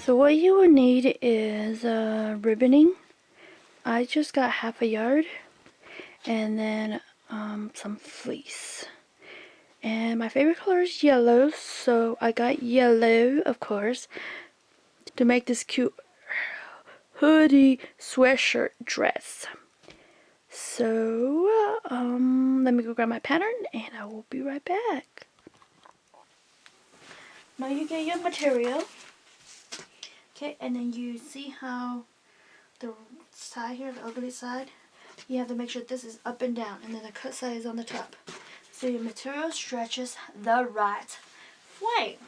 So what you will need is ribboning. I just got half a yard, and then some fleece. And my favorite color is yellow, so I got yellow, of course, to make this cute hoodie sweatshirt dress. So let me go grab my pattern, and I will be right back. Now you get your material. Okay, and then you see how the side here, the ugly side, you have to make sure this is up and down, and then the cut side is on the top. So your material stretches the right way.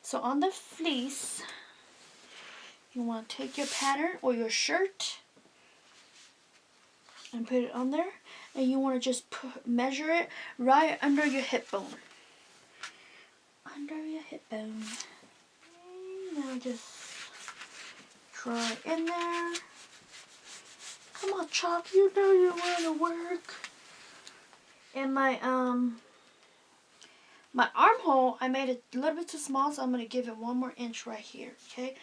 So on the fleece, you want to take your pattern or your shirt and put it on there, and you want to just measure it right under your hip bone. Under your hip bone. And now just draw it in there. Come on, Chalk, you know you want to work. And my armhole, I made it a little bit too small, so I'm going to give it 1 more inch right here, okay?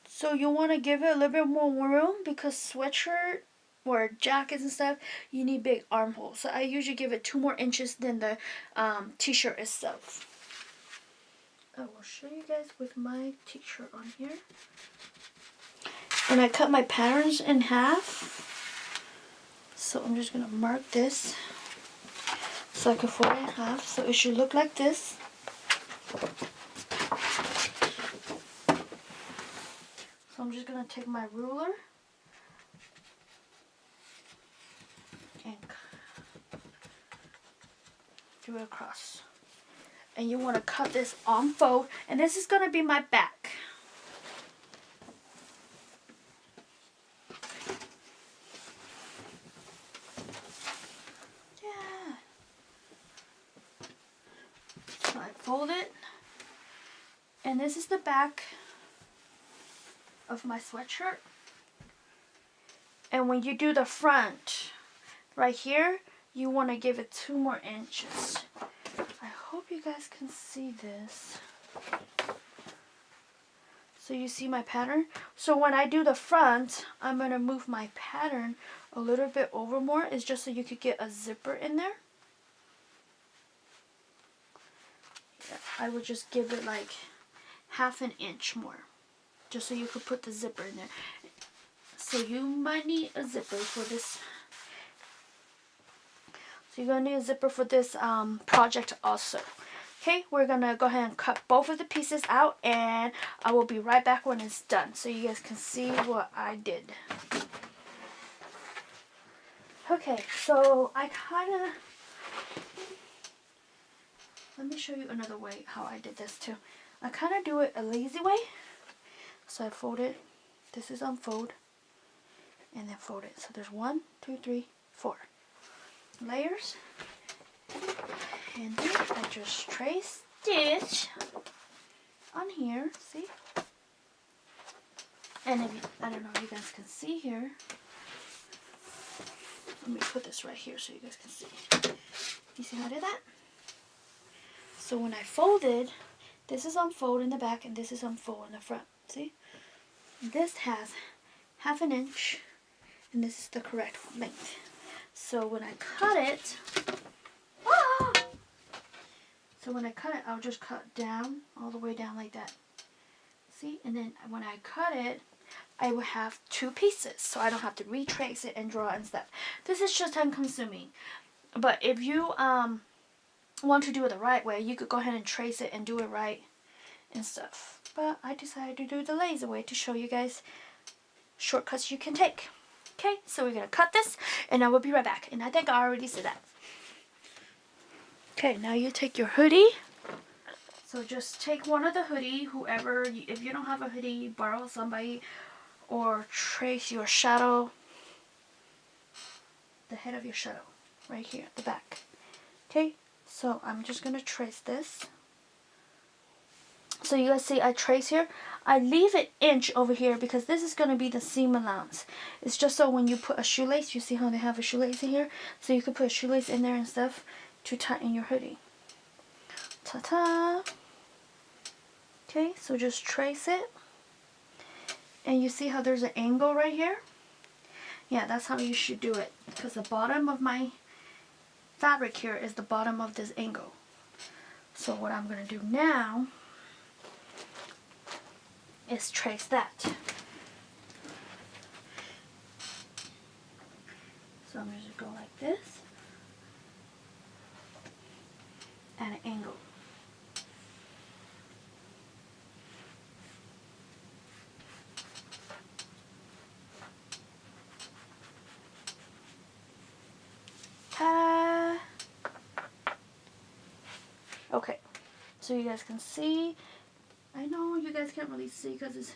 So you want to give it a little bit more room because sweatshirt or jackets and stuff, you need big armholes. So I usually give it 2 more inches than the t-shirt itself. I will show you guys with my t-shirt on here. And I cut my patterns in half. So I'm just going to mark this so I can fold it in half. So it should look like this. So I'm just going to take my ruler and do it across. And you want to cut this on fold. And this is going to be my back. Yeah. So I fold it. And this is the back of my sweatshirt. And when you do the front right here, you want to give it 2 more inches. I hope you guys can see this. So you see my pattern? So when I do the front, I'm going to move my pattern a little bit over more. It's just so you could get a zipper in there. Yeah, I would just give it like 1/2 inch more, just so you could put the zipper in there. So you might need a zipper for this. So you're going to need a zipper for this project also. Okay, we're going to go ahead and cut both of the pieces out, and I will be right back when it's done so you guys can see what I did. Okay, so I kind of... Let me show you another way how I did this too. I kind of do it a lazy way. So I fold it. This is unfold. And then fold it. So there's 1, 2, 3, 4 layers. And then I just trace stitch on here. See? And if you, I don't know if you guys can see here. Let me put this right here so you guys can see. You see how I did that? So when I folded, this is unfold in the back and this is unfold in the front. See? This has 1/2 inch and this is the correct length. So when I cut it, I'll just cut down, all the way down like that. See? And then when I cut it, I will have 2 pieces. So I don't have to retrace it and draw and stuff. This is just time consuming. But if you want to do it the right way, you could go ahead and trace it and do it right and stuff. But I decided to do the lazy way to show you guys shortcuts you can take. Okay, so we're going to cut this and I will be right back. And I think I already said that. Okay, now you take your hoodie. So just take one of the hoodie, whoever, if you don't have a hoodie, borrow somebody, or trace your shadow, the head of your shadow, right here at the back. Okay, so I'm just going to trace this. So you guys see I trace here. I leave an inch over here because this is going to be the seam allowance. It's just so when you put a shoelace, you see how they have a shoelace in here? So you could put a shoelace in there and stuff to tighten your hoodie. Ta-ta! Okay, so just trace it. And you see how there's an angle right here? Yeah, that's how you should do it. Because the bottom of my fabric here is the bottom of this angle. So what I'm going to do now is trace that. So I'm going to go like this. At an angle. Ta-da! Okay, so you guys can see. I know you guys can't really see because it's.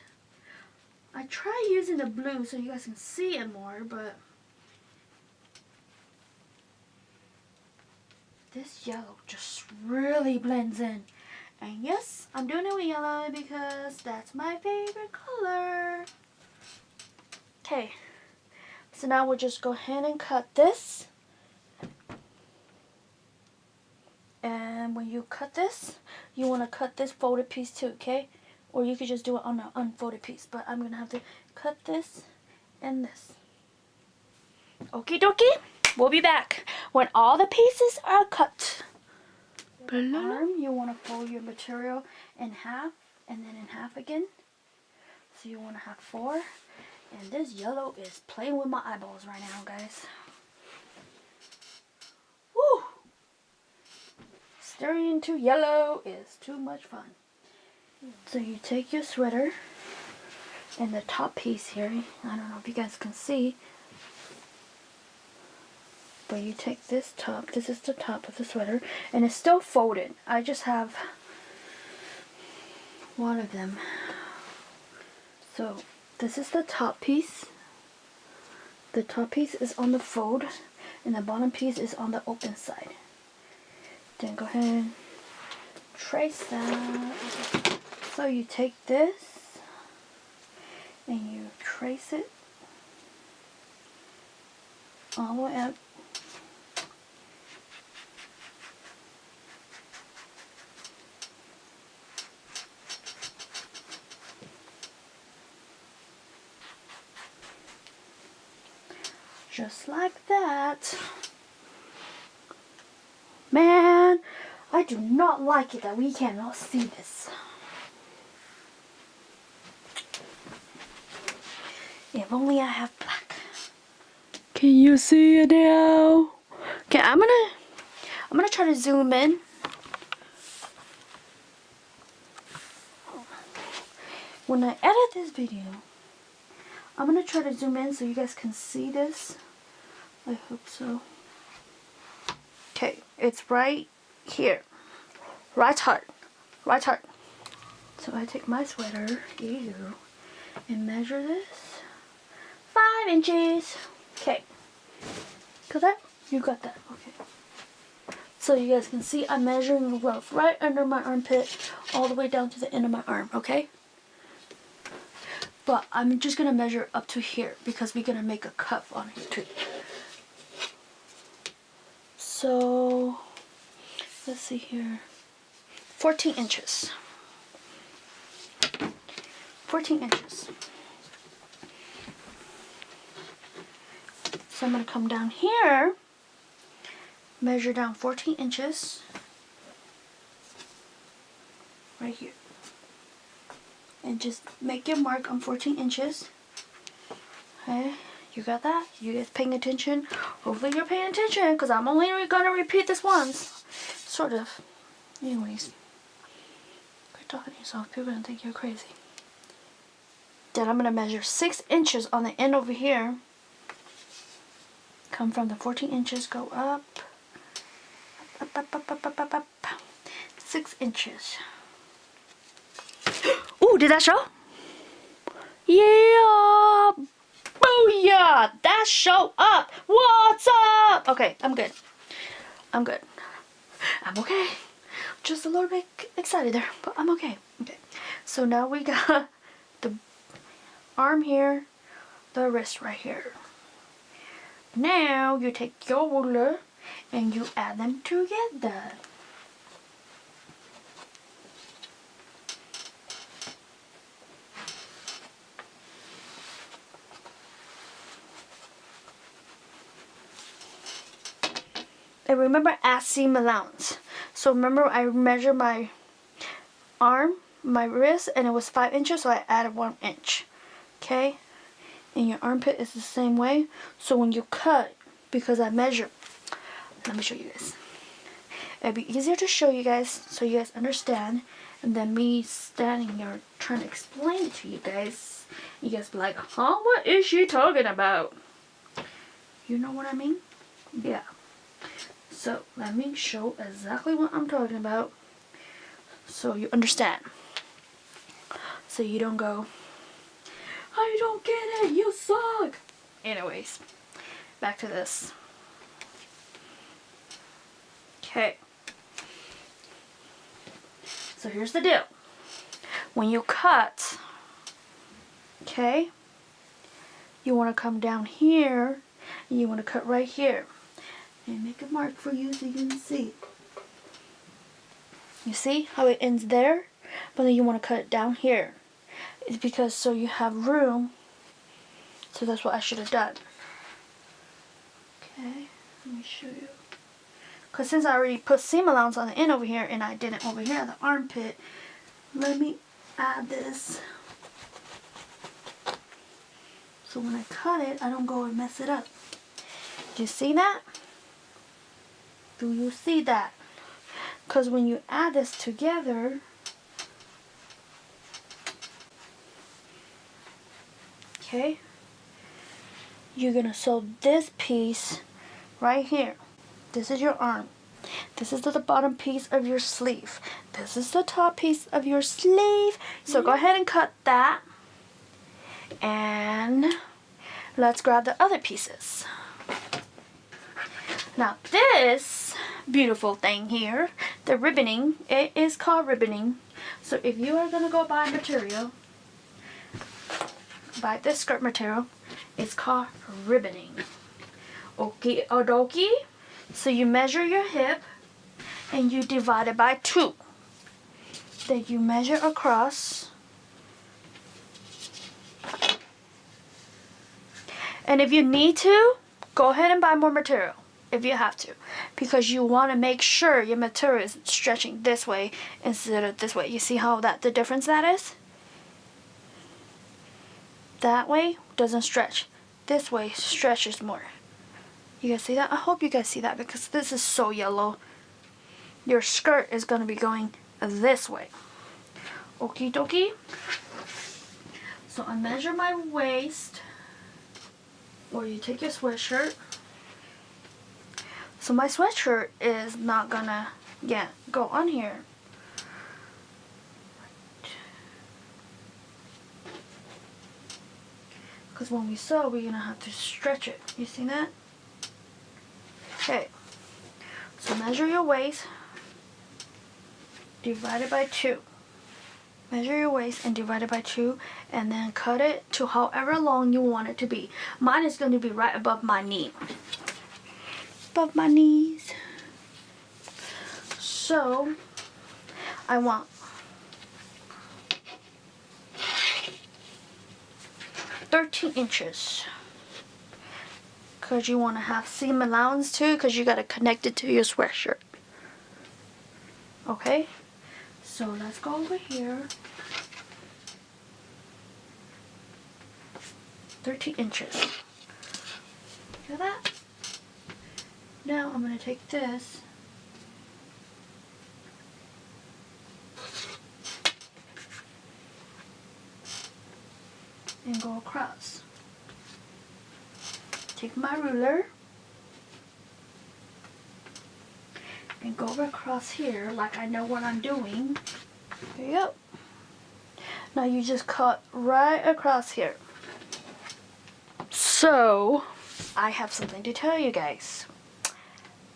I try using the blue so you guys can see it more, but this yellow just really blends in. And yes, I'm doing it with yellow because that's my favorite color. Okay, so now we'll just go ahead and cut this. And when you cut this, you want to cut this folded piece too, okay? Or you could just do it on an unfolded piece. But I'm going to have to cut this and this. Okie dokie. We'll be back when all the pieces are cut. The arm, you want to fold your material in half and then in half again. So you want to have 4. And this yellow is playing with my eyeballs right now, guys. Woo! Staring into yellow is too much fun. So you take your sweater and the top piece here. I don't know if you guys can see. But you take this top. This is the top of the sweater. And it's still folded. I just have one of them. So this is the top piece. The top piece is on the fold. And the bottom piece is on the open side. Then go ahead and trace that. So you take this and you trace it all the way up. Just like that. Man, I do not like it that we cannot see this. If only I have black. Can you see it now? Okay, I'm gonna try to zoom in. When I edit this video, I'm gonna try to zoom in so you guys can see this. I hope so. Okay, it's right here. Right heart. Right heart. So I take my sweater, and measure this. 5 inches. Okay. Got that? You got that. Okay. So you guys can see I'm measuring the rough right under my armpit all the way down to the end of my arm, okay? But I'm just going to measure up to here because we're going to make a cuff on here too. So, let's see here. 14 inches. 14 inches. So I'm going to come down here, measure down 14 inches, right here. And just make your mark on 14 inches. Okay, you got that? You guys paying attention? Hopefully you're paying attention because I'm only going to repeat this once. Sort of. Anyways. Quit talking to yourself. People are going to think you're crazy. Then I'm going to measure 6 inches on the end over here. Come from the 14 inches, go up. Up. 6 inches. Ooh, did that show? Yeah! Booyah! That show up! What's up? Okay, I'm good. I'm good. I'm okay. Just a little bit excited there, but I'm okay. Okay. So now we got the arm here, the wrist right here. Now you take your ruler and you add them together. And remember, add seam allowance. So remember, I measured my arm, my wrist, and it was 5 inches, so I added 1 inch. Okay? And your armpit is the same way. So when you cut, because I measure, let me show you guys. It'd be easier to show you guys so you guys understand, and then me standing here trying to explain it to you guys. You guys be like, huh? What is she talking about? You know what I mean? Yeah. So let me show exactly what I'm talking about so you understand. So you don't go, I don't get it, you suck. Anyways, back to this. Okay. So here's the deal. When you cut, okay, you want to come down here and you want to cut right here. And make a mark for you so you can see. You see how it ends there? But then you want to cut it down here. It's because so you have room. So that's what I should have done. Okay, let me show you. Because since I already put seam allowance on the end over here and I didn't over here at the armpit, let me add this. So when I cut it, I don't go and mess it up. Do you see that? Do you see that? Because when you add this together, okay, you're going to sew this piece right here. This is your arm. This is the bottom piece of your sleeve. This is the top piece of your sleeve. So go ahead and cut that. And let's grab the other pieces. Now this beautiful thing here, the ribboning, it is called ribboning. So if you are going to go buy material, buy this skirt material, it's called ribboning. Okie dokie. So you measure your hip and you divide it by 2. Then you measure across. And if you need to, go ahead and buy more material if you have to, because you want to make sure your material is stretching this way instead of this way. You see how the difference that is? That way doesn't stretch. This way stretches more. You guys see that? I hope you guys see that because this is so yellow. Your skirt is going to be going this way. Okie dokie. So I measure my waist, or you take your sweatshirt. So my sweatshirt is not gonna go on here. Because when we sew, we're gonna have to stretch it. You see that? Okay. So measure your waist, divide it by 2. Measure your waist and divide it by 2, and then cut it to however long you want it to be. Mine is going to be right above my knee. Above my knees. So I want 13 inches. Because you want to have seam allowance too, because you got to connect it to your sweatshirt. Okay? So let's go over here. 13 inches. Feel that? Now I'm going to take this and go across. Take my ruler and go across here like I know what I'm doing. There you go. Now you just cut right across here. So, I have something to tell you guys.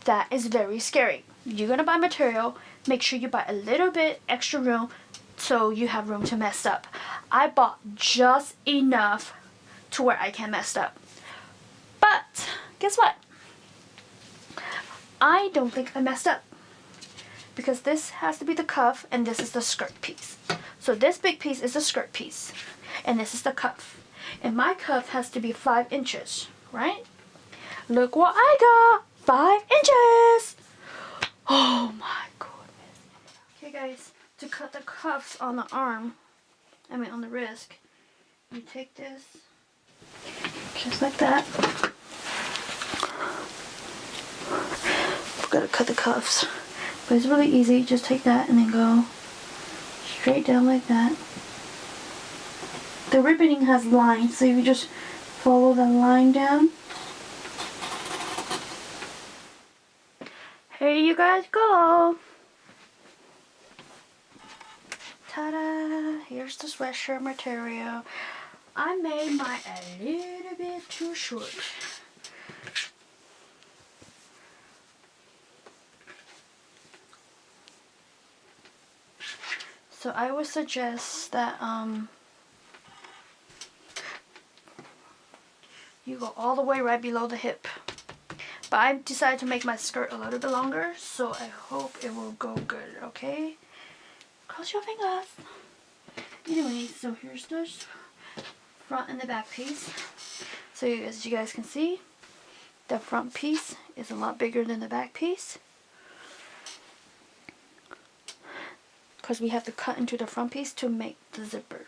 That is very scary. You're gonna buy material, make sure you buy a little bit extra room so you have room to mess up. I bought just enough to where I can mess up. But, guess what? I don't think I messed up. Because this has to be the cuff and this is the skirt piece. So this big piece is the skirt piece. And this is the cuff. And my cuff has to be 5 inches, right? Look what I got! 5 inches. Oh my goodness. Okay guys, to cut the cuffs on the arm, on the wrist, you take this just like that. We've got to cut the cuffs, but it's really easy. Just take that and then go straight down like that. The ribboning has lines, so you just follow the line down. Here you guys go. Ta-da! Here's the sweatshirt material. I made mine a little bit too short. So I would suggest that you go all the way right below the hip. But I decided to make my skirt a little bit longer, so I hope it will go good, okay? Cross your fingers. Anyway, so here's the front and the back piece. So as you guys can see, the front piece is a lot bigger than the back piece, because we have to cut into the front piece to make the zipper.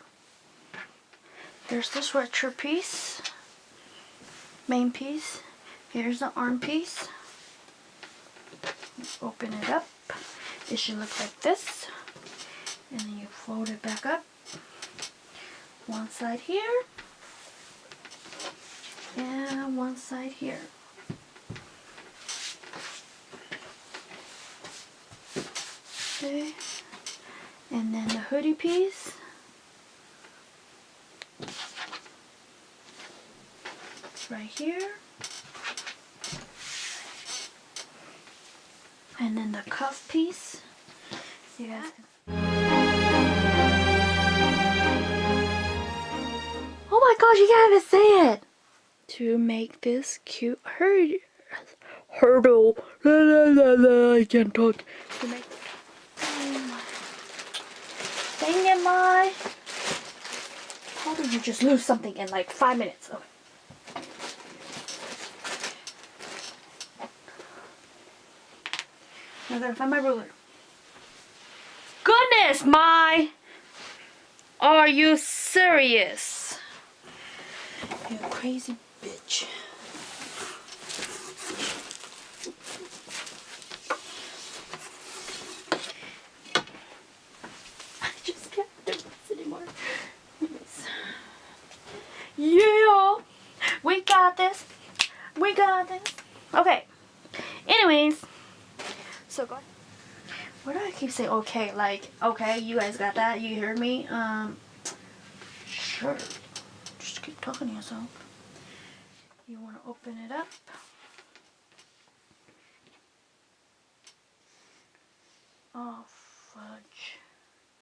There's the sweatshirt piece, main piece. Here's the arm piece. Open it up. It should look like this. And then you fold it back up. One side here. And one side here. Okay. And then the hoodie piece. Right here. And then the cuff piece. You guys can... Oh my gosh, you can't even say it! To make this cute hurdle. La, la, la, la, I can't talk. To make... Dang it, Mai! How did you just lose something in like 5 minutes? Okay. I gotta find my ruler. Goodness, Mai! Are you serious? You crazy bitch. I just can't do this anymore. Anyways. Yeah! We got this. We got this. Okay. Anyways. So go ahead. Why do I keep saying okay? Like, okay, you guys got that? You heard me? Sure. Just keep talking to yourself. You want to open it up. Oh, fudge.